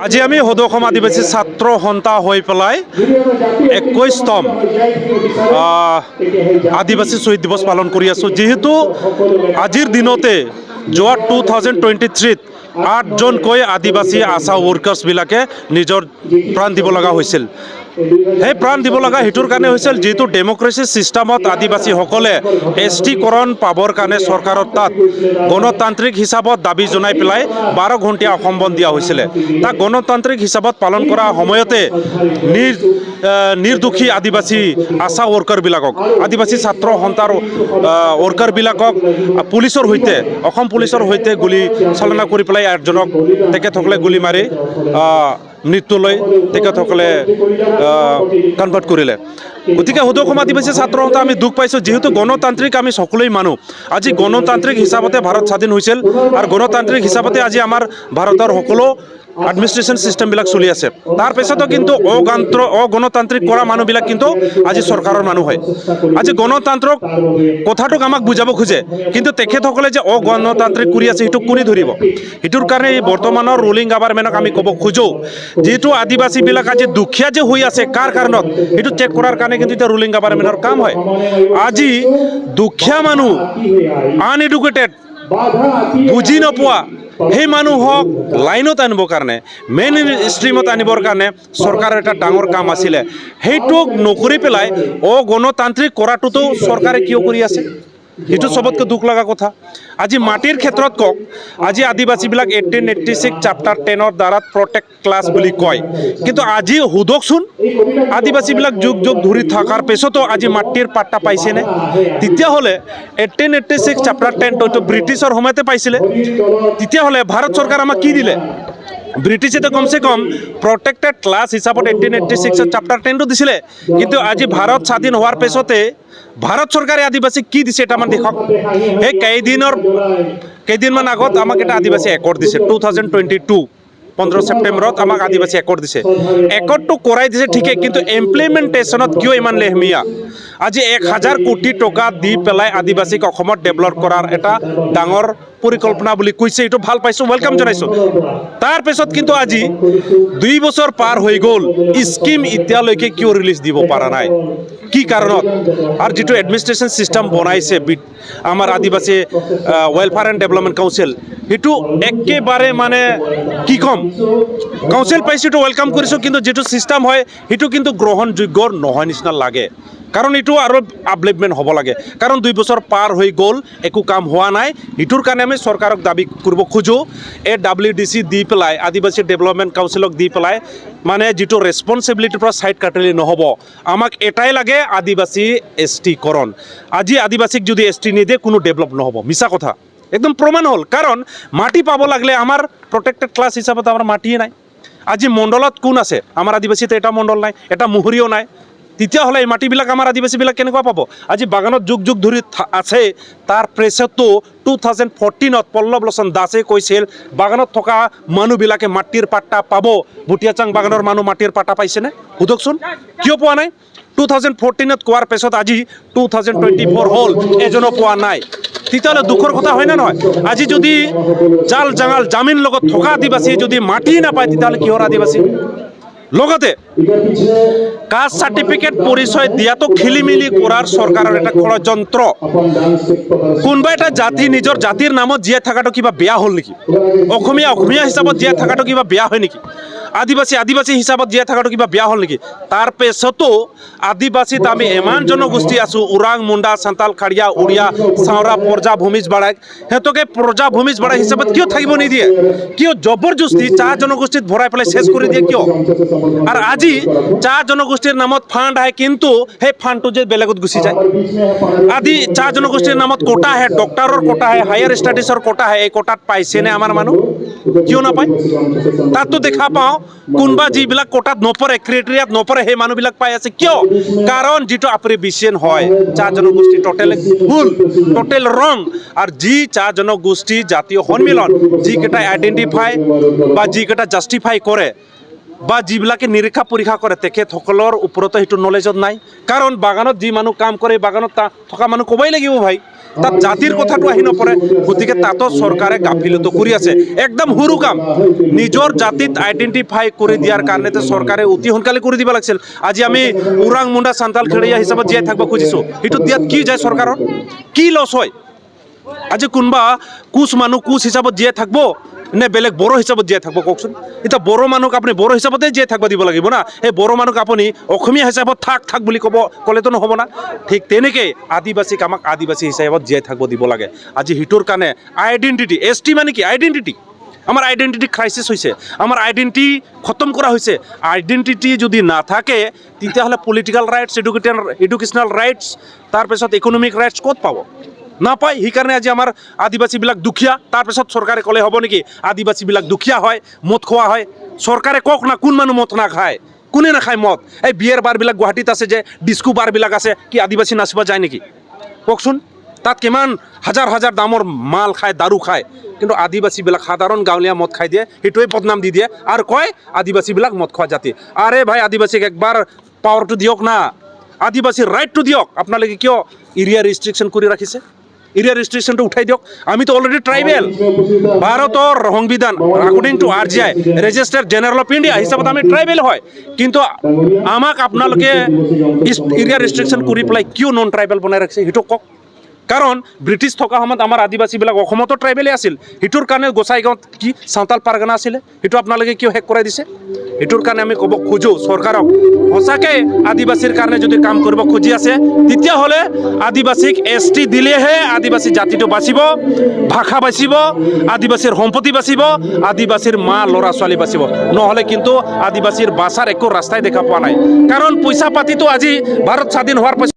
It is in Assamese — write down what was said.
আজি আমি সদৌ অসম আদিবাসী ছাত্ৰ সন্থা হৈ পেলাই 21তম আদিবাসী শহীদ দিৱস পালন কৰি আছোঁ। যিহেতু আজিৰ দিনতে যোৱা 2023ত 8জনকৈ আদিবাসী আশা ৱৰ্কাৰ্ছবিলাকে নিজৰ প্ৰাণ দিব লগা হৈছিল। সেই প্ৰাণ দিব লগা সেইটোৰ কাৰণে হৈছিল যিহেতু ডেমক্ৰেচি ছিষ্টেমত আদিবাসীসকলে এছটিকৰণ পাবৰ কাৰণে চৰকাৰৰ তাত গণতান্ত্ৰিক হিচাপত দাবী জনাই পেলাই 12 ঘণ্টীয়া অসম বন্ধ দিয়া হৈছিলে। তাক গণতান্ত্ৰিক হিচাপত পালন কৰা সময়তে নিৰ্দোষী আদিবাসী আশা ৱৰ্কাৰবিলাকক আদিবাসী ছাত্ৰ সন্থাৰ ৱৰ্কাৰবিলাকক পুলিচৰ সৈতে অসম পুলিচৰ সৈতে গুলি চালনা কৰি পেলাই এজনক তেখেতসকলে গুলি মাৰি মৃত্যুলৈ তেখেতসকলে কনভাৰ্ট কৰিলে। গতিকে সদৌ অসম আদিবাসী ছাত্ৰ সন্থা আমি দুখ পাইছোঁ। যিহেতু গণতান্ত্ৰিক আমি সকলোৱে মানুহ। আজি গণতান্ত্ৰিক হিচাপতে ভাৰত স্বাধীন হৈছিল আৰু গণতান্ত্ৰিক হিচাপতে আজি আমাৰ ভাৰতৰ সকলো এডমিনিষ্ট্ৰেশ্যন ছিষ্টেমবিলাক চলি আছে। তাৰপিছতো কিন্তু অগণতান্ত্ৰিক কৰা মানুহবিলাক কিন্তু আজি চৰকাৰৰ মানুহ হয়। আজি গণতন্ত্ৰক কথাটোক আমাক বুজাব খোজে, কিন্তু তেখেতসকলে যে অগণতান্ত্ৰিক কৰি আছে সেইটো কোনে ধৰিব? সেইটোৰ কাৰণে বৰ্তমানৰ ৰুলিং গভৰ্ণমেণ্টক আমি ক'ব খোজোঁ, যিহেতু আদিবাসীবিলাক আজি দুখীয়া যে হৈ আছে কাৰ কাৰণত সেইটো চেক কৰাৰ কাৰণে কিন্তু এতিয়া ৰুলিং গভৰ্ণমেণ্টৰ কাম হয়। আজি দুখীয়া মানুহ আনএডুকেটেড বুজি নোপোৱা সেই মানুহক লাইনত আনিবৰ কাৰণে মেইন ষ্ট্ৰীমত আনিবৰ কাৰণে চৰকাৰৰ এটা ডাঙৰ কাম আছিলে। সেইটোক নকৰি পেলাই অগণতান্ত্ৰিক কৰাটোতো চৰকাৰে কিয় কৰি আছে? সেইটো চবতকৈ দুখ লগা কথা। আজি মাটিৰ ক্ষেত্ৰত কওক, আজি আদিবাসীবিলাক 1886 চেপ্টাৰ 10ৰ দ্বাৰা প্ৰটেক্ট ক্লাছ বুলি কয়, কিন্তু আজি সোধকচোন আদিবাসীবিলাক যুগ যুগ ধৰি থকাৰ পিছতো আজি মাটিৰ পাট্টা পাইছেনে? তেতিয়াহ'লে 1886 চেপ্টাৰ 10 এইটো ব্ৰিটিছৰ সময়তে পাইছিলে। তেতিয়াহ'লে ভাৰত চৰকাৰ আমাক কি দিলে? ব্ৰিটিছে কমচে কম প্ৰটেক্টেড ক্লাছ হিচাপত 1886 চেপ্টাৰ 10টো দিছিলে, কিন্তু আজি ভাৰত স্বাধীন হোৱাৰ পিছতে ভাৰত চৰকাৰে আদিবাসীক কি দিছে এটা মান দেখক। সেই কেইদিনমান আগত আমাক এটা আদিবাসী একৰ্ড দিছে 2022 15 ছেপ্টেম্বৰত আমাক আদিবাসী একৰ্ড দিছে। একৰ্ডটো কৰাই দিছে ঠিকেই, কিন্তু ইমপ্লিমেণ্টেশ্যনত কিয় ইমান লেহমীয়া? আজি 1000 কোটি টকা দি পেলাই আদিবাসীক অসমত ডেভেলপ কৰাৰ এটা ডাঙৰ পৰিকল্পনা বুলি কৈছে, এইটো ভাল পাইছোঁ, ৱেলকাম জনাইছোঁ। তাৰপিছত কিন্তু আজি 2 বছৰ পাৰ হৈ গ'ল, স্কিম এতিয়ালৈকে কিয় ৰিলিজ দিব পৰা নাই? কি কাৰণত? আৰু যিটো এডমিনিষ্ট্ৰেশ্যন ছিষ্টেম বনাইছে আমাৰ আদিবাসী ৱেলফেয়াৰ এণ্ড ডেভেলপমেণ্ট কাউন্সিল, সেইটো একেবাৰে মানে কি ক'ম, কাউন্সিল পাইছোঁ এইটো ৱেলকাম কৰিছোঁ, কিন্তু যিটো ছিষ্টেম হয় সেইটো কিন্তু গ্ৰহণযোগ্য নহয় নিচিনা লাগে। কাৰণ এইটো আৰু আপডেটমেণ্ট হ'ব লাগে, কাৰণ 2 বছৰ পাৰ হৈ গ'ল একো কাম হোৱা নাই। সেইটোৰ কাৰণে আমি চৰকাৰক দাবী কৰিব খোজোঁ, AWDC দি পেলাই আদিবাসী ডেভেলপমেণ্ট কাউন্সিলক দি পেলাই মানে যিটো ৰেছপনচিবিলিটিৰ পৰা ছাইড কাটিলে নহ'ব। আমাক এটাই লাগে আদিবাসী এছটিকৰণ। আজি আদিবাসীক যদি এছটি নিদিয়ে কোনো ডেভেলপ নহ'ব, মিছা কথা একদম প্ৰমাণ হ'ল। কাৰণ মাটি পাব লাগিলে আমাৰ প্ৰটেক্টেড ক্লাছ হিচাপত আমাৰ মাটিয়ে নাই। আজি মণ্ডলত কোন আছে? আমাৰ আদিবাসীতে এটা মণ্ডল নাই, এটা মুহুৰীও নাই। তেতিয়াহ'লে এই মাটিবিলাক আমাৰ আদিবাসীবিলাক কেনেকুৱা পাব? আজি বাগানত যুগ যুগ ধৰি আছে, তাৰ পিছতো 2014ত পল্লৱ লোচন দাসে কৈছিল বাগানত থকা মানুহবিলাকে মাটিৰ পাট্টা পাব। ভুটিয়াচাং বাগানৰ মানুহ মাটিৰ পাট্টা পাইছেনে? সোধকচোন, কিয় পোৱা নাই? 2014ত কোৱাৰ পিছত আজি 2024 হ'ল, এজনো পোৱা নাই। তেতিয়াহ'লে দুখৰ কথা হয় নে নহয়? আজি যদি জাল জাঙাল জামিন লগত থকা আদিবাসী যদি মাটি নাপায় তেতিয়াহ'লে কিহৰ আদিবাসী? লগতে কাষ্ট চাৰ্টিফিকেট পৰিচয় দিয়াটো খেলিমেলি কৰাৰ চৰকাৰৰ এটা ষড়যন্ত্ৰ। কোনোবা এটা জাতি নিজৰ জাতিৰ নামত জীয়াই থকাটো কিবা বেয়া হ'ল নেকি? অসমীয়া হিচাপত জীয়াই থকাটো কিবা বেয়া হয় নেকি? আদিবাসী হিচাপত জীয়াই থকাটো কিবা বেয়া হ'ল নেকি? তাৰপিছতো আদিবাসীত আমি ইমান জনগোষ্ঠী আছোঁ, ওৰাং, মুণ্ডা, চান্তাল, খাৰিয়া, উৰিয়া, চাওৰা, পৰ্জা, ভূমিজ বাৰাই, সিহঁতকে পৰ্জা ভূমিজ বাৰাই হিচাপত কিয় থাকিব নিদিয়ে? কিয় জবৰদস্তি চাহ জনগোষ্ঠীত ভৰাই পেলাই শেষ কৰি দিয়ে কিয়? আৰু আজি চাহ জনগোষ্ঠীৰ নামত ফাণ্ড আহে, কিন্তু সেই ফাণ্ডটো যে বেলেগত গুচি যায়। আজি চাহ জনগোষ্ঠীৰ নামত কোটা আহে, ডক্টৰৰ কোটা আহে, হায়াৰ ষ্টাডিজৰ কোটা আহে, এই কোটাত পাইছেনে আমাৰ মানুহ? কিয় নাপায়? তাততো দেখা পাওঁ কোনোবা যিবিলাক কোটাত নপৰে, ক্ৰাইটেৰিয়াত নপৰে, সেই মানুহবিলাক পাই আছে। কিয়? কাৰণ যিটো এপ্ৰিভিয়েশ্যন হয় চাহ জনগোষ্ঠী টোটেল ভুল, টোটেল ৰং। আৰু যি চাহ জনগোষ্ঠী জাতীয় সন্মিলন যিকেইটা আইডেণ্টিফাই বা যিকেইটা জাষ্টিফাই কৰে বা যিবিলাকে নিৰীক্ষা পৰীক্ষা কৰে তেখেতসকলৰ ওপৰতো সেইটো নলেজত নাই। কাৰণ বাগানত যি মানুহ কাম কৰে, বাগানত থকা মানুহ ক'বই লাগিব ভাই, তাত জাতিৰ কথাটো আহি নপৰে গতিকে তাতো চৰকাৰে গাফিলতি কৰি আছে একদম সৰু কাম নিজৰ জাতিত আইডেণ্টিফাই কৰি দিয়াৰ কাৰণে চৰকাৰে অতি সোনকালে কৰি দিব লাগিছিল আজি আমি ওৰাং মুণ্ডা চান্তাল খেৰীয়া হিচাপত জীয়াই থাকিব খুজিছোঁ সেইটো দিয়াত কি যায় চৰকাৰৰ কি লছ হয় আজি কোনোবা কোচ মানুহ কোচ হিচাপত জীয়াই থাকিব নে বেলেগ বড়ো হিচাপত জীয়াই থাকিব কওকচোন এতিয়া বড়ো মানুহক আপুনি বড়ো হিচাপতে জীয়াই থাকিব দিব লাগিব না সেই বড়ো মানুহক আপুনি অসমীয়া হিচাপত থাক বুলি ক'লেতো নহ'ব না ঠিক তেনেকৈ আদিবাসীক আমাক আদিবাসী হিচাপত জীয়াই থাকিব দিব লাগে আজি সিটোৰ কাৰণে আইডেণ্টিটি ST মানে কি আইডেণ্টিটি আমাৰ আইডেণ্টিটি ক্ৰাইচিছ হৈছে আমাৰ আইডেণ্টিটি খতম কৰা হৈছে আইডেণ্টিটি যদি নাথাকে তেতিয়াহ'লে পলিটিকেল ৰাইটছ এডুকেশ্যনেল ৰাইটছ তাৰপিছত ইকনমিক ৰাইটছ ক'ত পাব নাপায় সেইকাৰণে আজি আমাৰ আদিবাসীবিলাক দুখীয়া তাৰপিছত চৰকাৰে ক'লে হ'ব নেকি আদিবাসীবিলাক দুখীয়া হয় মদ খোৱা হয় চৰকাৰে কওক না কোন মানুহ মদ নাখায় কোনে নাখায় মদ এই বিয়েৰ বাৰবিলাক গুৱাহাটীত আছে যে ডিস্কো বাৰবিলাক আছে কি আদিবাসী নাচিব যায় নেকি কওকচোন তাত কিমান হাজাৰ দামৰ মাল খায় দাৰু খায় কিন্তু আদিবাসীবিলাক সাধাৰণ গাঁৱলীয়া মদ খাই দিয়ে সেইটোৱে বদনাম দি দিয়ে আৰু কয় আদিবাসীবিলাক মদ খোৱা জাতি আৰে ভাই আদিবাসীক একবাৰ পাৱাৰটো দিয়ক না আদিবাসীৰ ৰাইটটো দিয়ক আপোনালোকে কিয় এৰিয়া ৰেষ্ট্ৰিকশ্যন কৰি ৰাখিছে এরিয়া রেজিস্ট্রেশনটা উঠাই দিয়ক আমি তো অলরেডি ট্রাইবেল ভারতের সংবিধান according to RGI register general of India হিসাবত আমি ট্রাইবেল হয় কিন্তু আমাক আপোনালোকে এরিয়া রেজিস্ট্রেশন কৰি পেলাই কিয় নন ট্ৰাইবেল বনাই ৰাখিছে সেইটো কওক কাৰণ ব্ৰিটিছ থকা সময়ত আমাৰ আদিবাসীবিলাক অসমতো ট্ৰাইবেলে আছিল সেইটোৰ কাৰণে গোসাইগাঁৱত কি সাঁওতাল পাৰগানা আছিলে সেইটো আপোনালোকে কিয় শেষ কৰাই দিছে সেইটোৰ কাৰণে আমি ক'ব খোজোঁ চৰকাৰক সঁচাকৈ আদিবাসীৰ কাৰণে যদি কাম কৰিব খুজি আছে তেতিয়াহ'লে আদিবাসীক ST দিলেহে আদিবাসী জাতিটো বাচিব ভাষা বাচিব আদিবাসীৰ সম্পত্তি বাচিব আদিবাসীৰ মা ল'ৰা ছোৱালী বাচিব নহ'লে কিন্তু আদিবাসীৰ বাচাৰ একো ৰাস্তাই দেখা পোৱা নাই কাৰণ পইচা পাতিটো আজি ভাৰত স্বাধীন হোৱাৰ পাছত